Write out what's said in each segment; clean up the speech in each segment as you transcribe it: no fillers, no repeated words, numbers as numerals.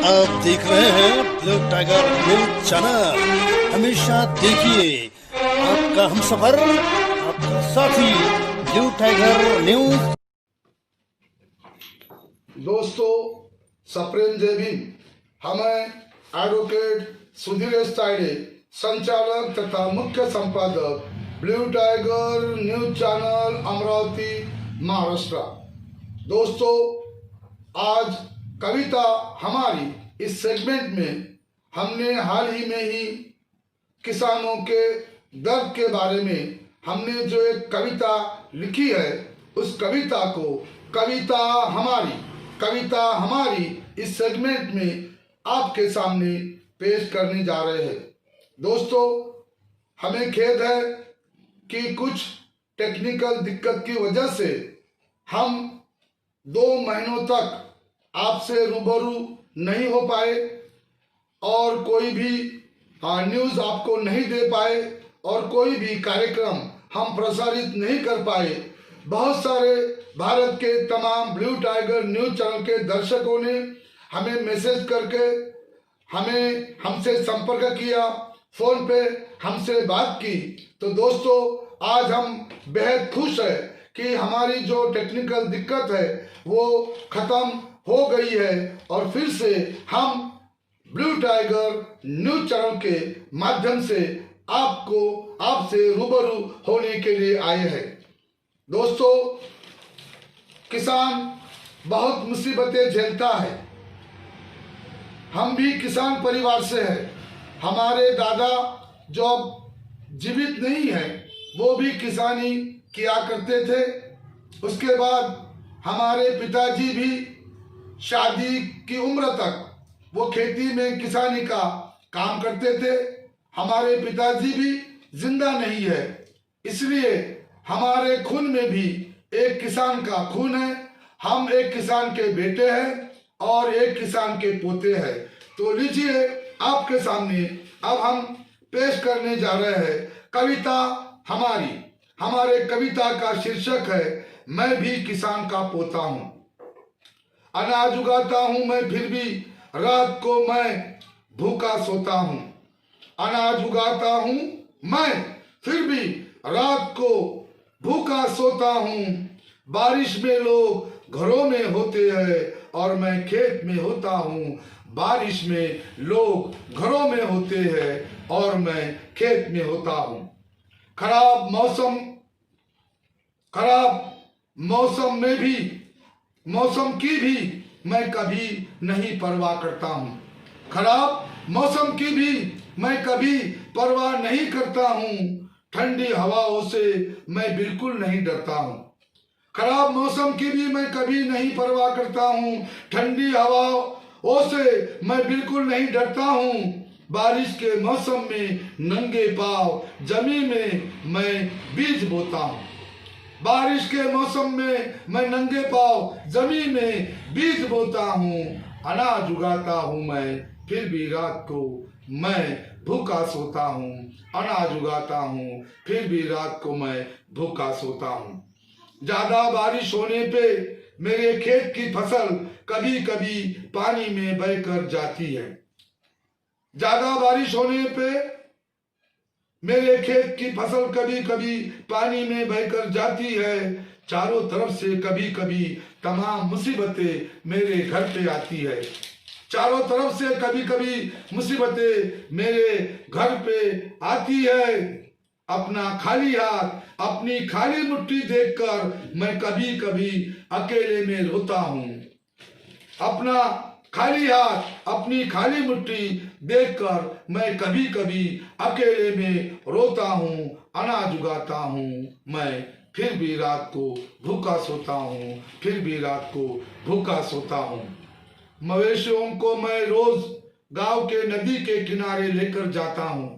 आप देख रहे हैं ब्लू टाइगर न्यूज चैनल। हमेशा देखिए आपका हमसफर, आपका साथी ब्लू टाइगर न्यूज। दोस्तों, सप्रेम जय भीम। हमें एडवोकेट सुधीर तायडे, संचालक तथा मुख्य संपादक blue tiger news channel Amravati Maharashtra. दोस्तों, आज कविता हमारी इस सेगमेंट में हमने हाल ही में ही किसानों के दर्द के बारे में हमने जो एक कविता लिखी है, उस कविता को कविता हमारी इस सेगमेंट में आपके सामने पेश करने जा रहे हैं। दोस्तों, हमें खेद है कि कुछ टेक्निकल दिक्कत की वजह से हम 2 महीनों तक आपसे रूबरू नहीं हो पाए और कोई भी न्यूज़ आपको नहीं दे पाए और कोई भी कार्यक्रम हम प्रसारित नहीं कर पाए। बहुत सारे भारत के तमाम ब्लू टाइगर न्यूज चैनल के दर्शकों ने हमें मैसेज करके हमसे संपर्क किया, फोन पे हमसे बात की। तो दोस्तों, आज हम बेहद खुश है कि हमारी जो टेक्निकल दिक्कत है वो खत्म हो गई है और फिर से हम ब्लू टाइगर न्यूज चैनल के माध्यम से आपसे रूबरू होने के लिए आए हैं। दोस्तों, किसान बहुत मुसीबतें झेलता है। हम भी किसान परिवार से हैं। हमारे दादा जो जीवित नहीं है वो भी किसानी किया करते थे। उसके बाद हमारे पिताजी भी शादी की उम्र तक वो खेती में किसानी का काम करते थे। हमारे पिताजी भी जिंदा नहीं है, इसलिए हमारे खून में भी एक किसान का खून है। हम एक किसान के बेटे हैं और एक किसान के पोते हैं। तो लीजिए, आपके सामने अब हम पेश करने जा रहे हैं कविता हमारे कविता का शीर्षक है मैं भी किसान का पोता हूँ। अनाज उगाता हूँ मैं, फिर भी रात को मैं भूखा सोता हूँ। अनाज उगाता हूँ मैं, फिर भी रात को भूखा सोता हूँ। बारिश में लोग घरों में होते हैं और मैं खेत में होता हूँ। बारिश में लोग घरों में होते हैं और मैं खेत में होता हूँ। खराब मौसम की भी मैं कभी नहीं परवाह करता हूँ। खराब मौसम की भी मैं कभी परवाह नहीं करता हूँ। ठंडी हवाओं से मैं बिल्कुल नहीं डरता हूँ। खराब मौसम की भी मैं कभी नहीं परवाह करता हूँ। ठंडी हवाओं से मैं बिल्कुल नहीं डरता हूँ। बारिश के मौसम में नंगे पांव जमीन में मैं बीज बोता हूँ। बारिश के मौसम में मैं नंगे पांव जमीन में बीज बोता हूँ। अनाज उगाता हूँ मैं, फिर भी रात को मैं भूखा सोता हूँ। अनाज उगाता हूँ, फिर भी रात को मैं भूखा सोता हूँ। ज्यादा बारिश होने पे मेरे खेत की फसल कभी कभी पानी में बहकर जाती है। ज्यादा बारिश होने पे मेरे खेत की फसल कभी कभी पानी में बहकर जाती है। चारों तरफ से कभी कभी तमाम मुसीबतें मेरे घर पे आती है। चारों तरफ से कभी कभी मुसीबतें मेरे घर पे आती है। अपना खाली हाथ, अपनी खाली मुट्ठी देखकर मैं कभी कभी अकेले में रोता हूँ। अपना खाली हाथ, अपनी खाली मुट्ठी देखकर मैं कभी कभी अकेले में रोता हूँ। अनाज उगाता हूँ मैं, फिर भी रात को भूखा सोता हूँ। फिर भी रात को भूखा सोता हूँ। मवेशियों को मैं रोज गांव के नदी के किनारे लेकर जाता हूँ।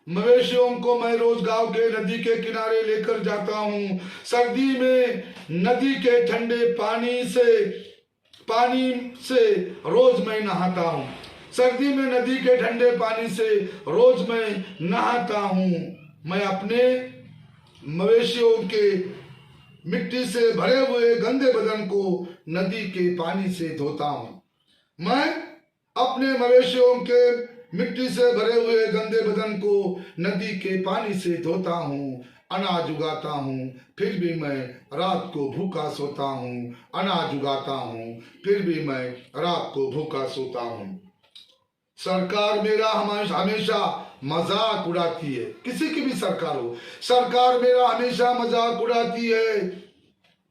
मवेशियों को मैं रोज गांव के नदी के किनारे लेकर जाता हूँ। सर्दी में नदी के ठंडे पानी से रोज मैं नहाता हूँ। सर्दी में नदी के ठंडे पानी से रोज मैं नहाता हूँ। मैं अपने मवेशियों के मिट्टी से भरे हुए गंदे बदन को नदी के पानी से धोता हूँ। मैं अपने मवेशियों के मिट्टी से भरे हुए गंदे बदन को नदी के पानी से धोता हूँ, अनाज उगाता हूँ, फिर भी मैं रात को भूखा सोता हूँ। अनाज उगाता हूँ, फिर भी मैं रात को भूखा सोता हूँ। सरकार मेरा हमेशा मजाक उड़ाती है। किसी की भी सरकार हो, सरकार मेरा हमेशा मजाक उड़ाती है।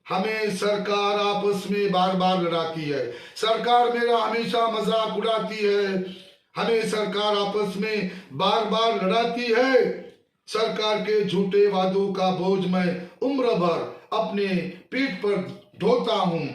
हमें सरकार आपस में बार बार लड़ाती है। सरकार मेरा हमेशा मजाक उड़ाती है। हमें सरकार आपस में बार बार लड़ाती है। सरकार के झूठे वादों का बोझ मैं उम्र भर अपने पीठ पर ढोता हूँ।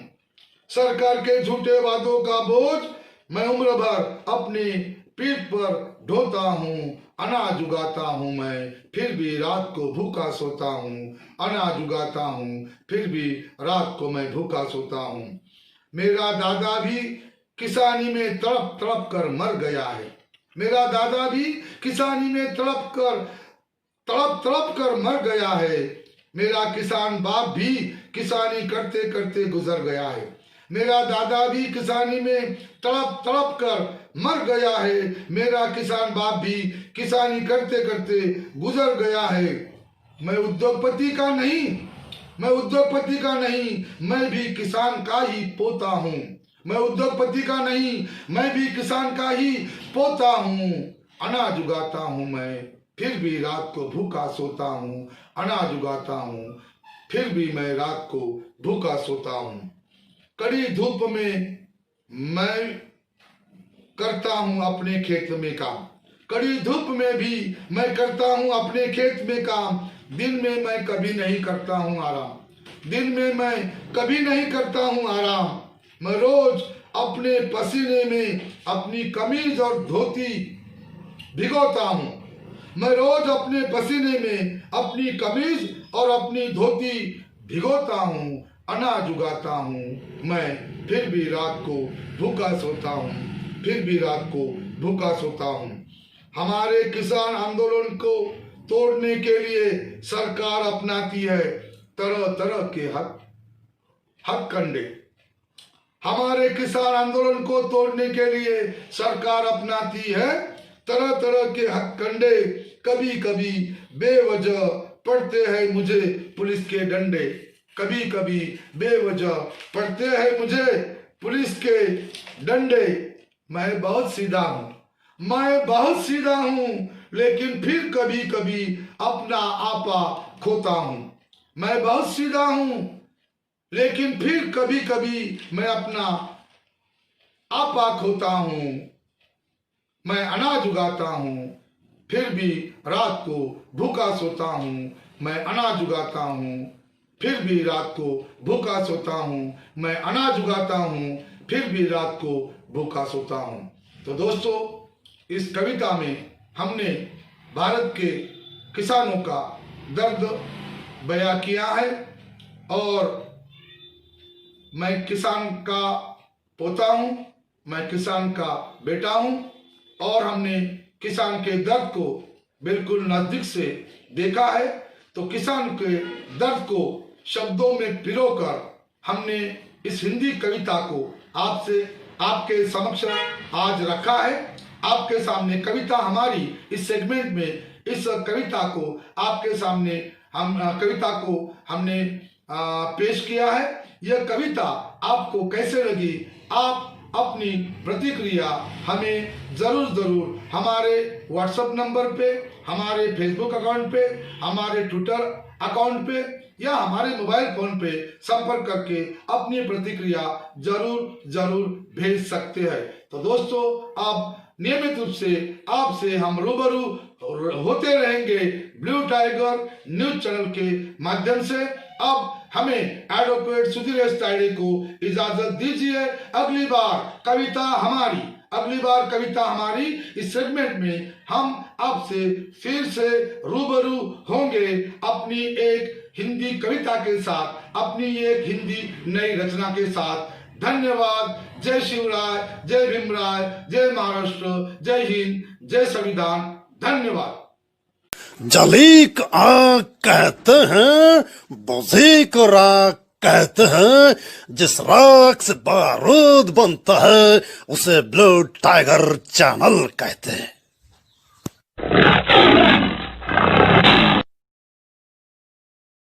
सरकार के झूठे वादों का बोझ मैं उम्र भर अपनी पीठ पर ढोता हूँ। अनाज उगाता हूँ मैं, फिर भी रात को भूखा सोता हूँ। अनाज उगाता हूँ, फिर भी रात को मैं भूखा सोता हूँ। मेरा दादा भी किसानी में तड़प तड़प कर मर गया है। मेरा दादा भी किसानी में तड़प तड़प कर मर गया है। मेरा किसान बाप भी किसानी करते करते गुजर गया है। मेरा दादा भी किसानी में तड़प तड़प कर मर गया है। मेरा किसान बाप भी किसानी करते करते गुजर गया है। मैं उद्योगपति का नहीं, मैं भी किसान का ही पोता हूँ। मैं उद्योगपति का नहीं, मैं भी किसान का ही पोता हूँ। अनाज उगाता हूँ मैं, फिर भी रात को भूखा सोता हूँ। अनाज उगाता हूँ, फिर भी मैं रात को भूखा सोता हूँ। कड़ी धूप में मैं करता हूँ अपने खेत में काम। कड़ी धूप में भी मैं करता हूँ अपने खेत में काम। दिन में मैं कभी नहीं करता हूँ आराम। दिन में मैं कभी नहीं करता हूँ आराम। मैं रोज अपने पसीने में अपनी कमीज और धोती भिगोता हूँ। मैं रोज अपने पसीने में अपनी कमीज और अपनी धोती भिगोता हूँ। अनाज उगाता हूँ मैं, फिर भी रात को भूखा सोता हूँ। फिर भी रात को भूखा सोता हूँ। हमारे किसान आंदोलन को तोड़ने के लिए सरकार अपनाती है तरह तरह के हथकंडे। हमारे किसान आंदोलन को तोड़ने के लिए सरकार अपनाती है तरह तरह के हथकंडे। कभी कभी बेवजह पड़ते हैं मुझे पुलिस के डंडे। कभी कभी बेवजह पड़ते हैं मुझे पुलिस के डंडे। मैं बहुत सीधा हूँ, लेकिन फिर कभी कभी अपना आपा खोता हूँ। मैं बहुत सीधा हूँ, लेकिन फिर कभी कभी मैं अपना आपा खोता हूँ। मैं अनाज उगाता हूँ, फिर भी रात को भूखा सोता हूँ। मैं अनाज उगाता हूँ, फिर भी रात को भूखा सोता हूँ। मैं अनाज उगाता हूँ, फिर भी रात को भूखा सोता हूँ। तो दोस्तों, इस कविता में हमने भारत के किसानों का दर्द बयां किया है। और मैं किसान का पोता हूँ, मैं किसान का बेटा हूँ, और हमने किसान के दर्द को बिल्कुल नजदीक से देखा है। तो किसान के दर्द को शब्दों में पिरोकर हमने इस हिंदी कविता को आपके समक्ष आज रखा है। आपके सामने कविता हमारी इस सेगमेंट में इस कविता को आपके सामने हमने पेश किया है। यह कविता आपको कैसे लगी, आप अपनी प्रतिक्रिया हमें जरूर हमारे व्हाट्सएप नंबर पे, हमारे फेसबुक अकाउंट पे, हमारे ट्विटर अकाउंट पे या हमारे मोबाइल फोन पे संपर्क करके अपनी प्रतिक्रिया जरूर भेज सकते हैं। तो दोस्तों, अब नियमित रूप से आपसे हम रूबरू होते रहेंगे ब्लू टाइगर न्यूज चैनल के माध्यम से। अब हमें एडवोकेट सुधीर एस तायड़े को इजाजत दीजिए। अगली बार कविता हमारी इस सेगमेंट में हम आपसे फिर से रूबरू होंगे अपनी एक हिंदी कविता के साथ, अपनी एक हिंदी नई रचना के साथ। धन्यवाद। जय शिवराय, जय भीमराय, जय महाराष्ट्र, जय हिंद, जय संविधान। धन्यवाद। जली को आग कहते हैं, बुझी को राख कहते हैं जिस राख से बारूद बनता है उसे ब्लू टाइगर चैनल कहते हैं।